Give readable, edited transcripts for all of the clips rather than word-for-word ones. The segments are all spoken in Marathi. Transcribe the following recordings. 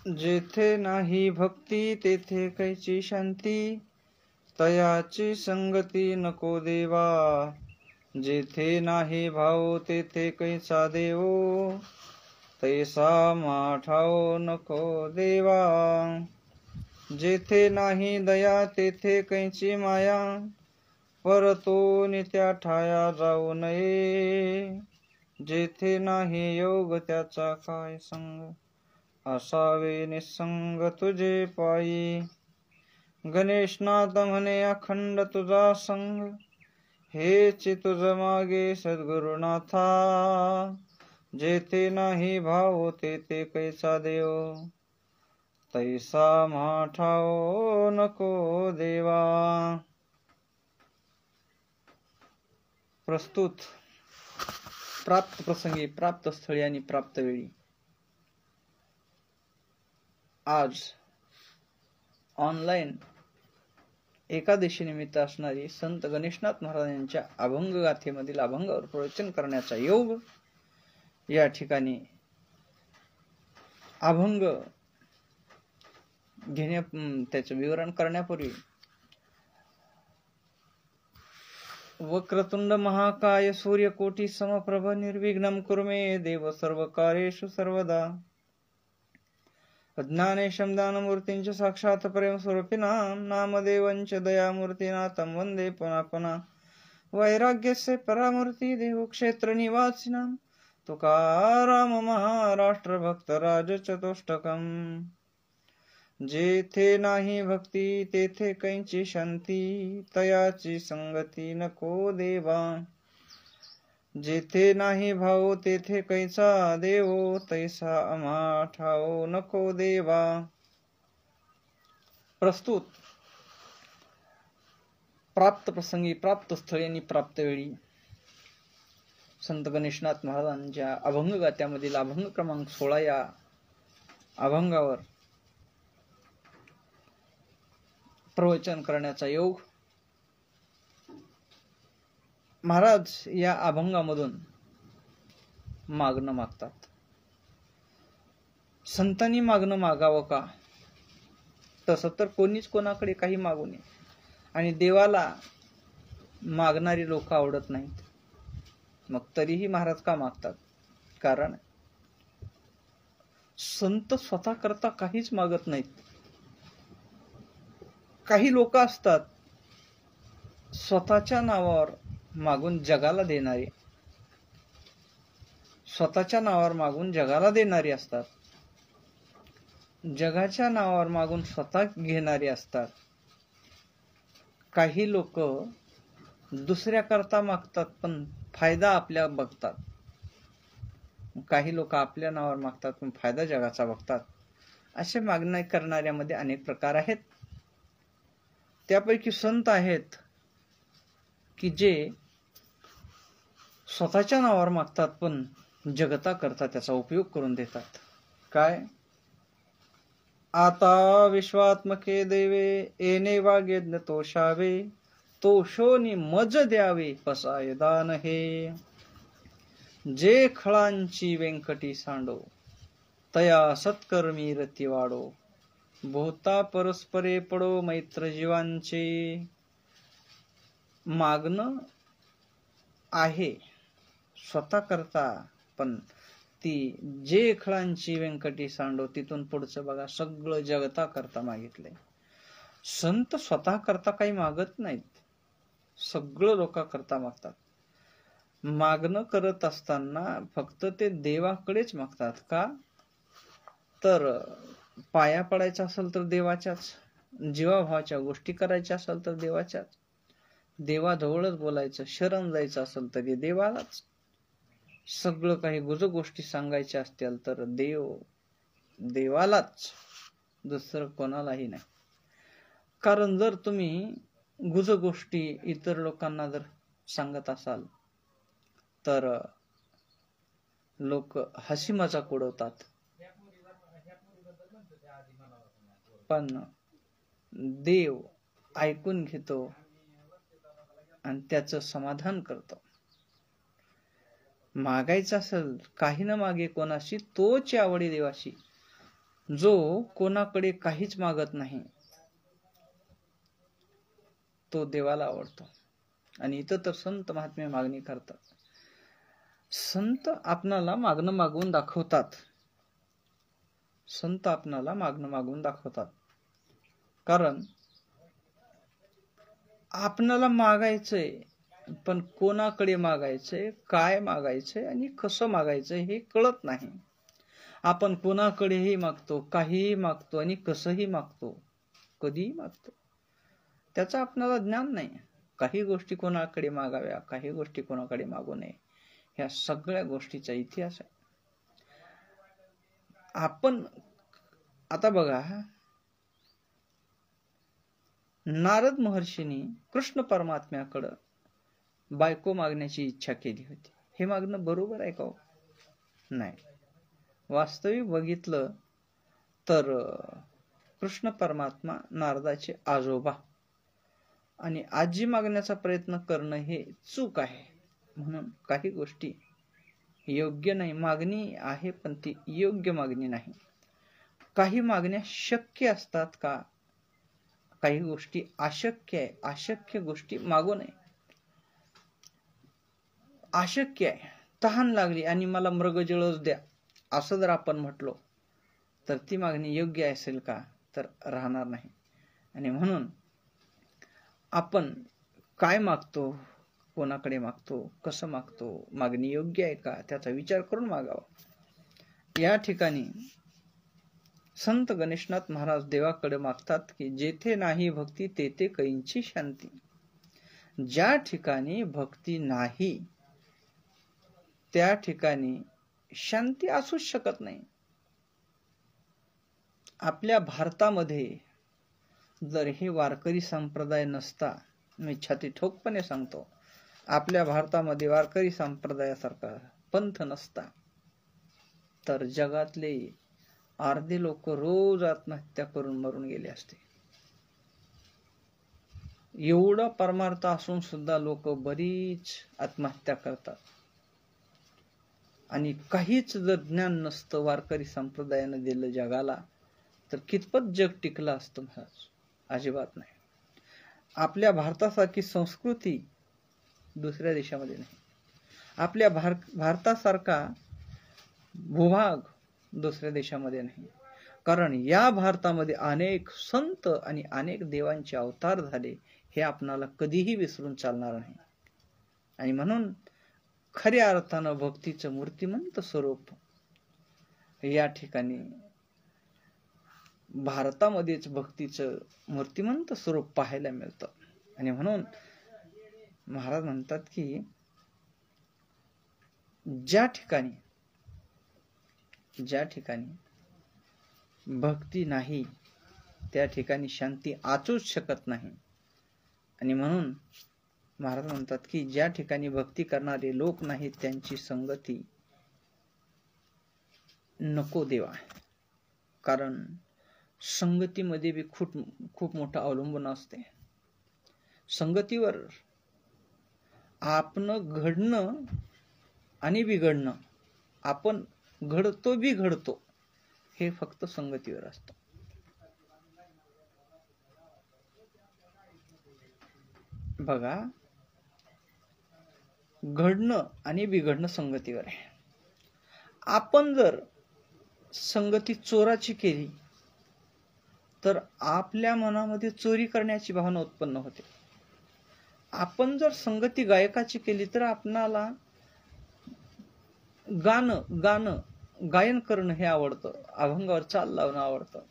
जेथे नाही भक्ती तेथे कैची शांती, तयाची संगती नको देवा. जेथे नाही भाव तेथे कैचा देव, तैसा माठाव नको देवा. जेथे नाही दया तेथे कैची माया, परतो नित्या ठाया जाऊ नये. जेथे नाही योग त्याचा काय संग, असावे निसंग तुझे पायी. गणेशनाथ म्हणे अखंड तुझा संग, हेच तुझ मागे सद्गुरुनाथा. जेथे नाही भाव तेथे कैसा देव, तैसा माठाव नको देवा. प्रस्तुत प्राप्त प्रसंगी, प्राप्त स्थळी आणि प्राप्त वेळी. आज ऑनलाईन एकादशी निमित्त असणारी संत गणेशनाथ महाराज यांच्या अभंग गाथेमधील अभंगावर प्रवचन करण्याचा योग. या ठिकाणी अभंग त्याचे विवरण करण्यापूर्वी वक्रतुंड महाकाय सूर्यकोटी समप्रभ निर्विघ्नं कुरु मे देव सर्वकार्येषु सर्वदा. अज्ञानेशं दानमूर्तिंच साक्षात् प्रेम स्वरूपिणां, नामदेवंच दयामूर्तिनाथं वन्दे पुनः पुनः. वैराग्यस्य परामूर्ति देव क्षेत्र निवासिनां, तुकाराम महाराष्ट्र भक्त राज चतुष्टकम्. जेथे नाही भक्ती तेथे कैची शांती, तयाची संगती नको देवा. जेथे नाही भाव तेथे कैचा देव, तैसा आम्हा ठाव नको देवा. प्रस्तुत प्राप्त प्रसंगी, प्राप्त स्थळी आणि प्राप्त वेळी. संत गणेशनाथ महाराजांच्या अभंग गाथ्यामधील अभंग क्रमांक 16 या अभंगावर प्रवचन करण्याचा योग. महाराज या अभंगामधून मागणं मागतात. संतांनी मागणं मागावं का? तसं तर कोणीच कोणाकडे काही मागू नये. आणि देवाला मागणारी लोक आवडत नाहीत. मग तरीही महाराज का मागतात? कारण संत स्वतः करता काहीच मागत नाहीत. काही लोक असतात स्वतःच्या नावावर मागून जगाला देणारे, स्वतःच्या नावावर मागून जगाला देणारी असतात. जगाच्या नावावर मागून स्वतः घेणारी असतात. काही लोक दुसऱ्या करता मागतात पण फायदा आपल्या बघतात. काही लोक आपल्या नावावर मागतात पण फायदा जगाचा बघतात. असे मागणी करणाऱ्यामध्ये अनेक प्रकार आहेत. त्यापैकी संत आहेत की जे स्वतःच्या नावावर मागतात पण जगता करता त्याचा उपयोग करून देतात. काय? आता विश्वात्मके देवे, येणे वागेज्ञ तोषावे, तोषोनी मज द्यावे पसाय दान हे. जे खळांची व्यंकटी सांडो, तया सत्कर्मी रती वाढो, बहुता परस्परे पडो मैत्र जीवांचे. मागणं आहे स्वतः करता, पण ती जे खळांची व्यंकटी सांडो, तिथून पुढचं बघा सगळं जगता करता मागितलंय. संत स्वतः करता काही मागत नाहीत, सगळं लोका करता मागतात. मागणं करत असताना फक्त ते देवाकडेच मागतात. का? तर पाया पडायचं असेल तर देवाच्याच, जीवाभावाच्या गोष्टी करायच्या असेल तर देवाच्याच, देवाजवळच बोलायचं, शरण जायचं असेल तरी देवालाच, सगळं काही गोष्टी सांगायच्या असतील तर देवालाच, दुसरं कोणालाही नाही. कारण जर तुम्ही गोष्टी इतर लोकांना जर सांगत असाल तर लोक हसी मजाक उडवतात. पण देव ऐकून घेतो आणि त्याचं समाधान करतो. मागायचं असेल काही न मागे कोणाशी, तोच आवडी देवाशी. जो कोणाकडे काहीच मागत नाही तो देवाला आवडतो. आणि इथं तर संत महात्मे मागणी करतात. संत आपणाला मागणं मागवून दाखवतात. संत आपणाला मागणं मागवून दाखवतात. कारण आपणाला मागायचंय, पण कोणाकडे मागायचंय, काय मागायचंय आणि कसं मागायचंय हे कळत नाही. आपण कोणाकडेही मागतो, काहीही मागतो आणि कसंही मागतो, कधीही मागतो. त्याचं आपणाला ज्ञान नाही. काही गोष्टी कोणाकडे मागाव्या, काही गोष्टी कोणाकडे मागू नये, ह्या सगळ्या गोष्टीचा इतिहास आहे. आपण आता बघा, नारद महर्षींनी कृष्ण परमात्म्याकडं बायको मागण्याची इच्छा केली होती. हे मागणं बरोबर आहे का? नाही. वास्तविक बघितलं तर कृष्ण परमात्मा नारदाचे आजोबा आणि आजी मागण्याचा प्रयत्न करणं हे चूक आहे. म्हणून काही गोष्टी योग्य नाही. मागणी आहे पण ती योग्य मागणी नाही. काही मागण्या शक्य असतात का? काही गोष्टी अशक्य आहे. अशक्य गोष्टी मागू नये. अशक्य आहे, तहान लागली आणि मला मृगजळच द्या असं जर आपण म्हटलो तर ती मागणी योग्य असेल का? तर राहणार नाही. आणि म्हणून आपण काय मागतो, कोणाकडे मागतो, कसं मागतो, मागणी योग्य आहे का, त्याचा विचार करून मागावा. या ठिकाणी संत गणेशनाथ महाराज देवाकडे मागतात की जेथे नाही भक्ती तेथे कैंची शांती. ज्या ठिकाणी भक्ती नाही त्या ठिकाणी शांती असूच शकत नाही. आपल्या भारतामध्ये जर हे वारकरी संप्रदाय नसता, मी छाती ठोकपणे सांगतो, आपल्या भारतामध्ये वारकरी संप्रदायासारखा पंथ नसता तर जगातले अर्धे लोक रोज आत्महत्या करून मरून गेले असते. एवढा परमार्थ असून सुद्धा लोक बरीच आत्महत्या करतात. आणि काहीच जर ज्ञान नसतं वारकरी संप्रदायाने दिलं जगाला तर कितपत जग टिकलं असतं महाराज? अजिबात नाही. आपल्या भारतासारखी संस्कृती दुसऱ्या देशामध्ये नाही. आपल्या भारतासारखा भूभाग दुसऱ्या देशामध्ये नाही. कारण या भारतामध्ये अनेक संत आणि अनेक देवांचे अवतार झाले, हे आपणाला कधीही विसरून चालणार नाही. आणि म्हणून खऱ्या अर्थानं भक्तीचं मूर्तिमंत स्वरूप या ठिकाणी भारतामध्येच भक्तीचं मूर्तिमंत स्वरूप पाहायला मिळतं. आणि म्हणून महाराज म्हणतात की ज्या ठिकाणी भक्ती नाही त्या ठिकाणी शांती आचूच शकत नाही. आणि म्हणून महाराज म्हणतात की ज्या ठिकाणी भक्ती करणारे लोक नाहीत त्यांची संगती नको देवा. कारण संगतीमध्ये बी खूप मोठं अवलंबून असते. संगतीवर आपण घडणं आणि बिघडणं, आपण घडतो हे फक्त संगतीवर असतं. बघा, घडणं आणि बिघडणं संगतीवर आहे. आपण जर संगती चोराची केली तर आपल्या मनामध्ये चोरी करण्याची भावना उत्पन्न होते. आपण जर संगती गायकाची केली तर आपणाला गायन करणं हे आवडतं, अभंगावर चाल लावणं आवडतं.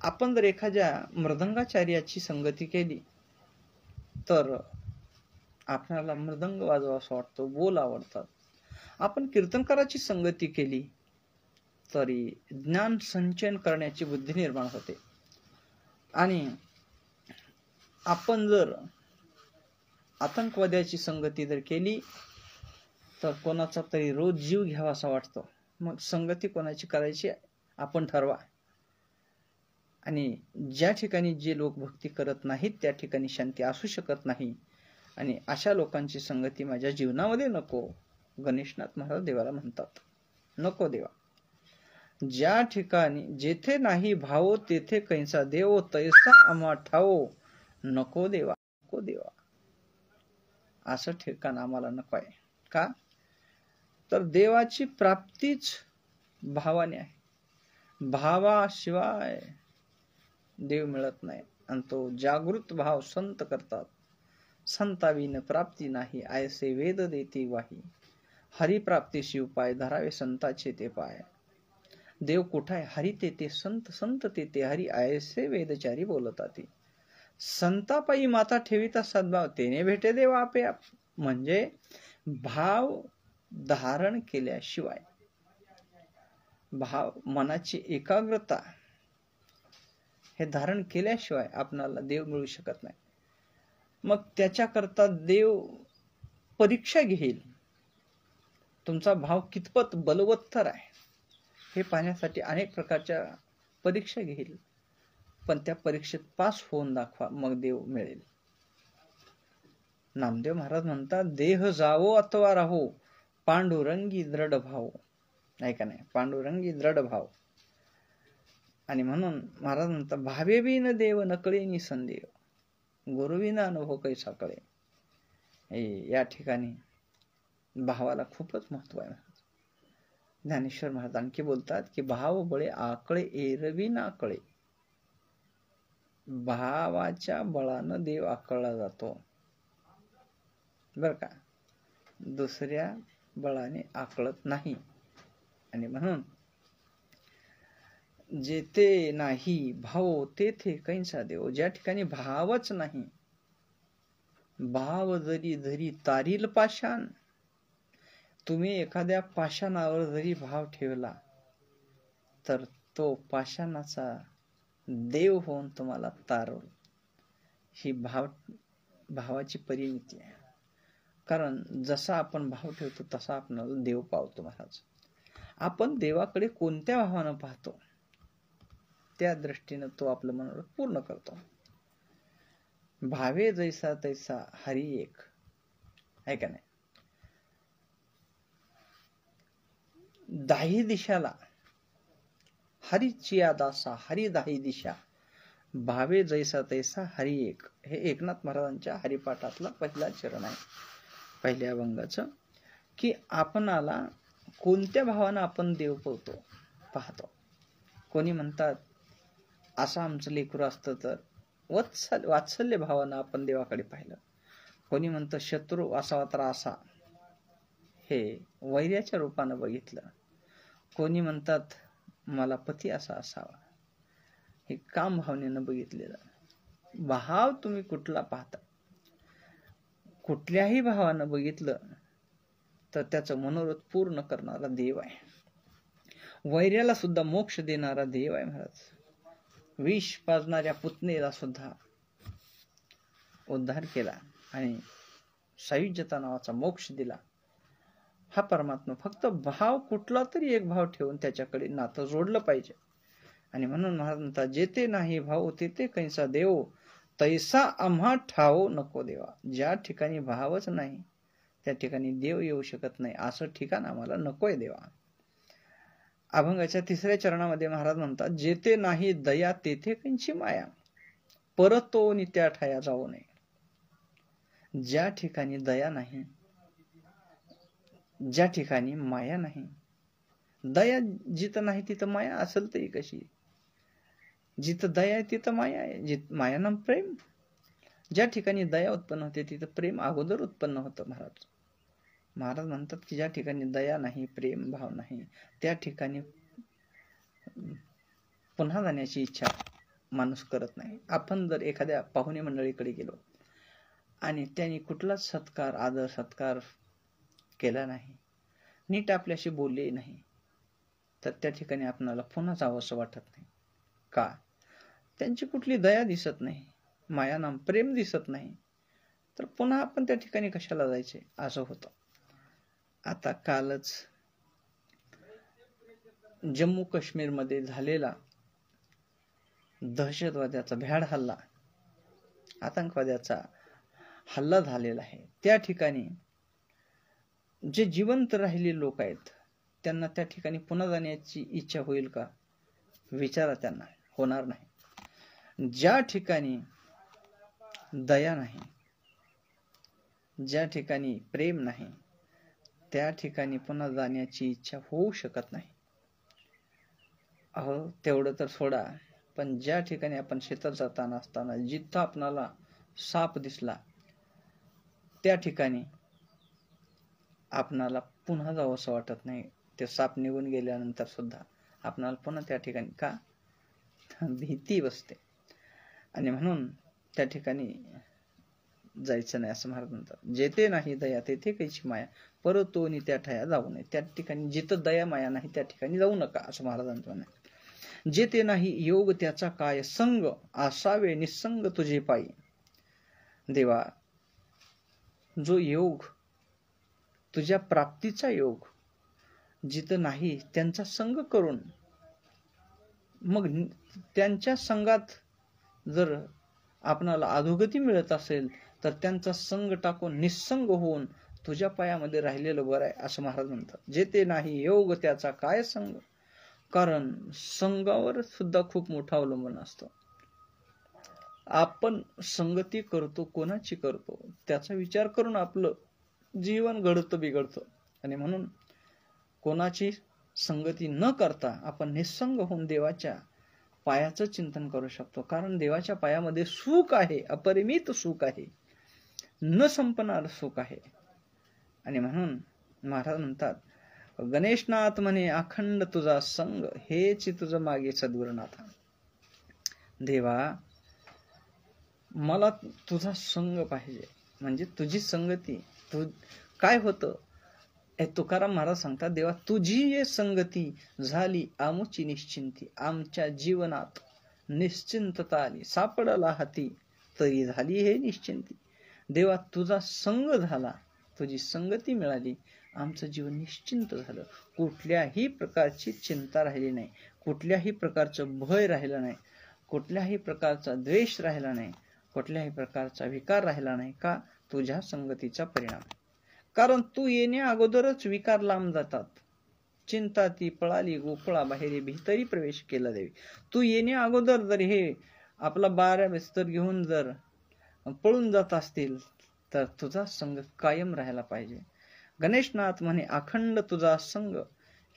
आपण जर एखाद्या मृदंगाचार्याची संगती केली तर आपल्याला मृदंग वाजवासा वाटतो, बोल आवडतात. आपण कीर्तनकाराची संगती केली तरी ज्ञान संचयन करण्याची बुद्धी निर्माण होते. आणि आपण जर आतंकवाद्याची संगती जर केली तर कोणाचा तरी रोज जीव घ्यावासा वाटतो. मग संगती कोणाची करायची आपण ठरवा. आणि ज्या ठिकाणी जे लोक भक्ती करत नाहीत त्या ठिकाणी शांती असू शकत नाही. आणि अशा लोकांची संगती माझ्या जीवनामध्ये नको, गणेशनाथ महाराज देवाला म्हणतात. नको देवा. ज्या ठिकाणी जेथे नाही भाव तेथे कैसा देव तैसा आम्हा ठावो नको देवा नको देवा. असं ठिकाण आम्हाला नको आहे. का तर देवाची प्राप्तीच भावाने आहे. भावाशिवाय देव मिळत नाही. आणि तो जागृत भाव संत करतात. संताविन प्राप्ती नाही ऐसे वेद देती वाही. हरिप्राप्तीशी उपाय धरावे संताचे ते पाय. देव कुठाय हरी तेथे संत संत तेथे हरी ऐसे वेदचारी बोलतात. संतापायी माता ठेविता सद्भाव तेने भेटे देव आपे आप. म्हणजे भाव धारण केल्याशिवाय भाव मनाची एकाग्रता हे धारण केल्याशिवाय आपणाला देव मिळू शकत नाही. मग त्याच्याकरता देव परीक्षा घेईल. तुमचा भाव कितपत बलवत्तर आहे हे पाहण्यासाठी अनेक प्रकारच्या परीक्षा घेईल. पण त्या परीक्षेत पास होऊन दाखवा मग देव मिळेल. नामदेव महाराज म्हणतात देह जावो अथवा राहो पांडुरंगी दृढ भाव. नाही का नाही, पांडुरंगी दृढ भाव. आणि म्हणून महाराज म्हणतात भावे बिन देव नकळे निसंदेह गुरुविना अनुभव कैसा कळे. या ठिकाणी भावाला खूपच महत्व आहे. ज्ञानेश्वर महाराज आणखी बोलतात की भाव बळे आकळे एरवी ना कळे. भावाच्या बळानं देव आकळला जातो बर का, दुसऱ्या बळाने आकळत नाही. आणि म्हणून जेथे नाही भाव तेथे कैसा देव. ज्या ठिकाणी भावच नाही, भाव जरी धरी तारील पाषाण. तुम्ही एखाद्या पाषाणावर जरी भाव ठेवला तर तो पाषाणाचा देव होऊन तुम्हाला तारल. ही भावाची परिणिती आहे. कारण जसा आपण भाव ठेवतो तसा आपण देव पावतो. महाराज आपण देवाकडे कोणत्या भावानं पाहतो त्या दृष्टीने तो आपलं मनोरथ पूर्ण करतो. भावे जैसा तैसा हरी एक आहे का नाही. दाही दिशाला हरीची दासा हरी दाही दिशा भावे जैसा तैसा हरी एक. हे एकनाथ महाराजांच्या हरिपाठातला पहिला चरण आहे, पहिल्या अभंगाचं. की आपणाला कोणत्या भावानं आपण देव पाहतो. कोणी म्हणतात असं आमचं लेकरू असतं तर वात्सल्य भावानं आपण देवाकडे पाहिलं. कोणी म्हणतं शत्रू असावा तर असा, हे वैर्याच्या रूपानं बघितलं. कोणी म्हणतात मला पती असा असावा, हे काम भावनेनं बघितलेलं. भाव तुम्ही कुठला पाहता, कुठल्याही भावानं बघितलं तर त्याचं मनोरथ पूर्ण करणारा देव आहे. वैर्याला सुद्धा मोक्ष देणारा देव आहे. महाराज विष पाजणाऱ्या पुतनेला सुद्धा उद्धार केला आणि सायुज्यता नावाचा मोक्ष दिला. हा परमात्मा फक्त भाव कुठला तरी एक भाव ठेवून त्याच्याकडे नातं जोडलं पाहिजे. आणि म्हणून महाराज म्हणतात जेथे नाही भाव तेथे कैसा देव तैसा आम्हा ठावो नको देवा. ज्या ठिकाणी भावच नाही त्या ठिकाणी देव येऊ शकत नाही. असं ठिकाण आम्हाला नकोय देवा. अभंगाच्या तिसऱ्या चरणामध्ये महाराज म्हणतात जेथे नाही दया तेथे कैंची माया परतो नित्या ठाया जाऊ नये. ज्या ठिकाणी दया नाही, ज्या ठिकाणी माया नाही. दया जिथं नाही तिथं माया असेल तरी कशी. जिथं दया आहे तिथं माया आहे. माया नाम प्रेम. ज्या ठिकाणी दया उत्पन्न होते तिथं प्रेम अगोदर उत्पन्न होतं. महाराज म्हणतात की ज्या ठिकाणी दया नाही, प्रेम भाव नाही, त्या ठिकाणी पुन्हा जाण्याची इच्छा माणूस करत नाही. आपण जर एखाद्या पाहुणे मंडळीकडे गेलो आणि त्यांनी कुठलाच सत्कार आदर सत्कार केला नाही, नीट आपल्याशी बोलले नाही, तर त्या ठिकाणी आपणाला पुन्हा जावं असं वाटत नाही. का? त्यांची कुठली दया दिसत नाही, माया नाम प्रेम दिसत नाही, तर पुन्हा आपण त्या ठिकाणी कशाला जायचे असं होतं. आता कालच जम्मू काश्मीर मध्ये झालेला दहशतवाद्याचा भ्याड हल्ला, आतंकवाद्याचा हल्ला झालेला आहे. त्या ठिकाणी जे जिवंत राहिलेले लोक आहेत त्यांना त्या ठिकाणी पुन्हा जाण्याची इच्छा होईल का? विचारा त्यांना. होणार नाही. ज्या ठिकाणी दया नाही, ज्या ठिकाणी प्रेम नाही, त्या ठिकाणी पुन्हा जाण्याची इच्छा होऊ शकत नाही. अहो, तेवढं तर सोडा, पण ज्या ठिकाणी आपण शेतात जाताना असताना जिथं आपणाला साप दिसला, त्या ठिकाणी आपणाला पुन्हा जावंसं वाटत नाही. ते साप निघून गेल्यानंतर सुद्धा आपणाला पुन्हा त्या ठिकाणी का? भीती बसते. आणि म्हणून त्या ठिकाणी जायचं नाही असं महाराज म्हणतात. जेथे नाही दया तेथे कैची माया, परतोनी त्या ठया जाऊ नये. त्या ठिकाणी जिथं दया माया नाही त्या ठिकाणी जाऊ नका असं महाराजांचं म्हणणं आहे. जेथे नाही योग त्याचा काय संग, असावे निसंग तुझे पायी. देवा, जो योग, तुझ्या प्राप्तीचा योग जिथं नाही त्यांचा संग करून, मग त्यांच्या संगात जर आपणाला अधोगती मिळत असेल तर त्यांचा संग टाकून निसंग होऊन तुझ्या पायामध्ये राहिलेलं बरं आहे असं महाराज म्हणतात. जेथे नाही योग त्याचा काय संग, कारण संगावर सुद्धा खूप मोठं अवलंबन असतं. आपण संगती करतो, कोणाची करतो त्याचा विचार करून आपलं जीवन घडतं बिघडतं. आणि म्हणून कोणाची संगती न करता आपण निसंग होऊन देवाच्या पायाचं चिंतन करू शकतो. कारण देवाच्या पायामध्ये सुख आहे, अपरिमित सुख आहे, न संपणार सुख आहे. आणि म्हणून महाराज म्हणतात, गणेशनाथ म्हणे अखंड तुझा संग, हेच तुझं मागे सद्गुरुनाथा. देवा, मला तुझा संग पाहिजे, म्हणजे तुझी संगती. काय होतं, तुकाराम महाराज सांगतात, देवा तुझी ये संगती झाली आमुची निश्चिंती. आमच्या जीवनात निश्चिंतता आली, सापडला हाती तरी झाली हे निश्चिंती. देवा तुझा संग झाला, तुझी संगती मिळाली, आमचं जीवन निश्चिंत झालं. कुठल्याही प्रकारची चिंता राहिली नाही, कुठल्याही प्रकारचं भय राहिलं नाही, कुठल्याही प्रकारचा द्वेष राहिला नाही, कुठल्याही प्रकारचा विकार राहिला नाही. का? तुझ्या संगतीचा परिणाम. कारण तू येण्या अगोदरच विकार लांब जातात. चिंता ती पळाली गोकुळा बाहेरी, भीतरी प्रवेश केला देवी. तू येण्या अगोदर जर हे आपला 12 बिस्तर घेऊन जर पळून जात असतील तर तुझा संग कायम राहायला पाहिजे. गणेशनाथ म्हणे अखंड तुझा संग,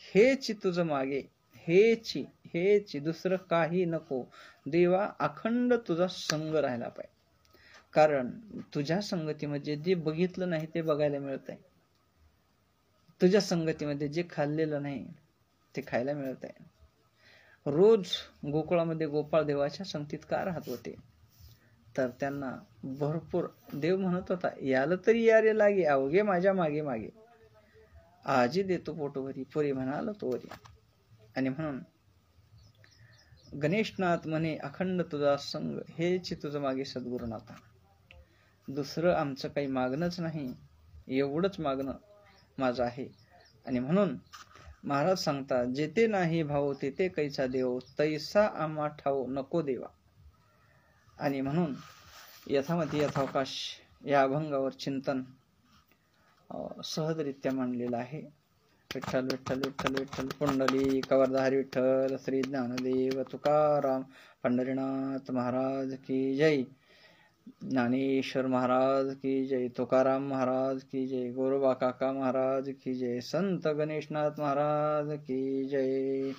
हेच तुझं मागे, हेच दुसरं काही नको. देवा अखंड तुझा संग राहायला पाहिजे. कारण तुझ्या संगतीमध्ये जे बघितलं नाही ते बघायला मिळतंय, तुझ्या संगतीमध्ये जे खाल्लेलं नाही ते खायला मिळत आहे. रोज गोकुळामध्ये गोपाळ देवाच्या संगतीत का राहत होते? तर त्यांना भरपूर देव म्हणत होता, याला तरी यारे लागे अवघे माझ्या मागे मागे, आजी देतो पोटभरी पुरी म्हणाल तोरी. आणि म्हणून गणेशनाथ म्हणे अखंड तुझा संग, हेच तुझं मागे सद्गुरुनाथा. दुसरं आमचं काही मागणंच नाही, एवढंच मागणं माझं आहे. आणि म्हणून महाराज सांगतात, जेथे नाही भाव तेथे कैसा देव, तैसा आम्हा ठाव नको देवा. आणि म्हणून यथामती यथावकाश या अभंगावर चिंतन सहजरित्या मांडलेलं आहे. विठ्ठल विठ्ठल विठ्ठल विठ्ठल, पुंडली कवरधारी विठ्ठल, श्री ज्ञानदेव तुकाराम पंढरीनाथ महाराज की जय, ज्ञानेश्वर महाराज की जय, तुकाराम महाराज की जय, गोरोबा काका महाराज की जय, संत गणेशनाथ महाराज की जय.